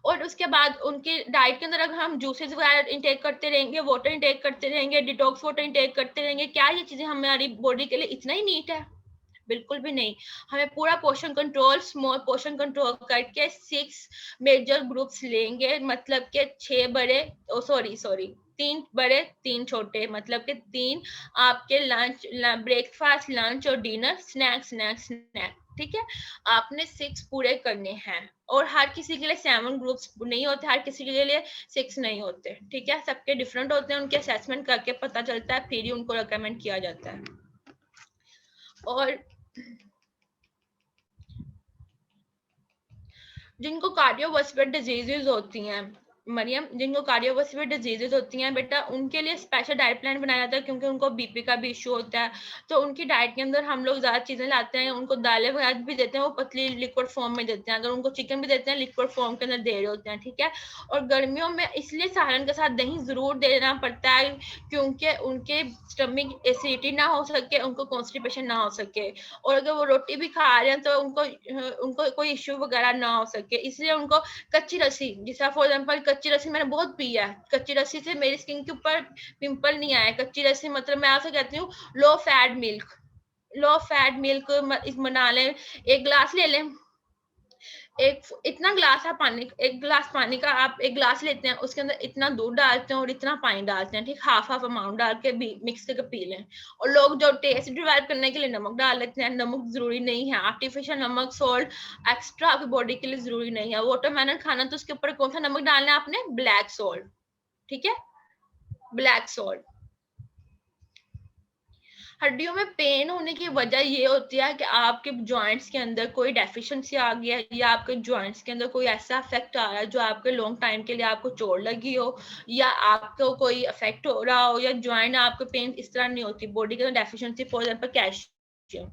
और उसके बाद उनकी डाइट के अंदर अगर हम जूसेस वगैरह इंटेक करते रहेंगे, वाटर इंटेक करते रहेंगे, डिटॉक्स वाटर इंटेक करते रहेंगे, क्या ये चीजें हमारी बॉडी के लिए इतना ही नीट है? बिल्कुल भी नहीं। हमें पूरा portion control, small portion control करके 6 मेजर ग्रुप्स लेंगे, मतलब के 6 बड़े, सॉरी 3 बड़े 3 छोटे, मतलब के 3 आपके लंच, ब्रेकफास्ट, लंच और डिनर, स्नैक, ठीक है। आपने 6 पूरे करने हैं। और हर किसी के लिए 7 ग्रुप्स नहीं होते, हर किसी के लिए 6 नहीं होते, ठीक है। सबके डिफरेंट होते हैं, उनके असेसमेंट करके पता चलता है, फिर ही उनको रिकमेंड किया जाता है। और जिनको कार्डियोवास्कुलर डिजीजेज होती हैं, मरियम, जिनको कार्डियोवास्कुलर डिजीजेज होती हैं बेटा, उनके लिए स्पेशल डाइट प्लान बनाया जाता है, क्योंकि उनको बीपी का भी इशू होता है। तो उनकी डाइट के अंदर हम लोग ज़्यादा चीज़ें लाते हैं, उनको दालें वगैरह भी देते हैं, वो पतली लिक्विड फॉर्म में देते हैं। अगर उनको चिकन भी देते हैं, लिक्विड फॉर्म के अंदर दे रहे होते हैं, ठीक है। और गर्मियों में इसलिए सालन के साथ दही ज़रूर देना पड़ता है, क्योंकि उनके स्टमक एसिडिटी ना हो सके, उनको कॉन्स्टिपेशन ना हो सके। और अगर वो रोटी भी खा रहे हैं तो उनको कोई इश्यू वगैरह ना हो सके, इसलिए उनको कच्ची लस्सी, जैसा फॉर एग्जांपल कच्ची लस्सी मैंने बहुत पी है, कच्ची लस्सी से मेरी स्किन के ऊपर पिंपल नहीं आया। कच्ची लस्सी मतलब मैं आपसे कहती हूँ low fat milk, low fat milk बना लें, एक गिलास ले लें, एक इतना ग्लास आप पानी, एक गिलास पानी का आप एक गिलास लेते हैं, उसके अंदर इतना दूध डालते हैं और इतना पानी डालते हैं, ठीक, हाफ हाफ अमाउंट डाल के भी मिक्स करके पी लें। और लोग जो टेस्ट डिवेलप करने के लिए नमक डाल लेते हैं, नमक जरूरी नहीं है, आर्टिफिशियल नमक, सॉल्ट एक्स्ट्रा आपकी बॉडी के लिए जरूरी नहीं है। वाटरमेलन खाना तो उसके ऊपर कौन सा नमक डालना है आपने, ब्लैक सॉल्ट, ठीक है, ब्लैक सॉल्ट। हड्डियों में पेन होने की वजह ये होती है कि आपके जॉइंट्स के अंदर कोई डेफिशिएंसी आ गया है, या आपके जॉइंट्स के अंदर कोई ऐसा इफेक्ट आ रहा है जो आपके लॉन्ग टाइम के लिए आपको चोट लगी हो, या आपको कोई इफेक्ट हो रहा हो, या जॉइंट आपको पेन इस तरह नहीं होती, बॉडी के अंदर डेफिशिएंसी, फॉर एग्जांपल कैल्शियम।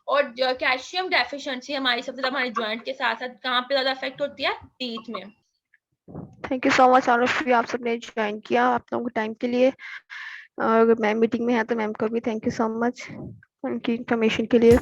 और जो कैल्शियम डेफिशिएंसी हमारी सबसे ज्यादा हमारे जॉइंट के साथ साथ कहाँ पे ज्यादा इफेक्ट होती है, टीथ में। Thank you so much Arushi, आप सबने ज्वाइन किया, आप लोगों के टाइम के लिए। अगर मैम मीटिंग में है तो मैम को भी थैंक यू सो मच उनकी इन्फॉर्मेशन के लिए।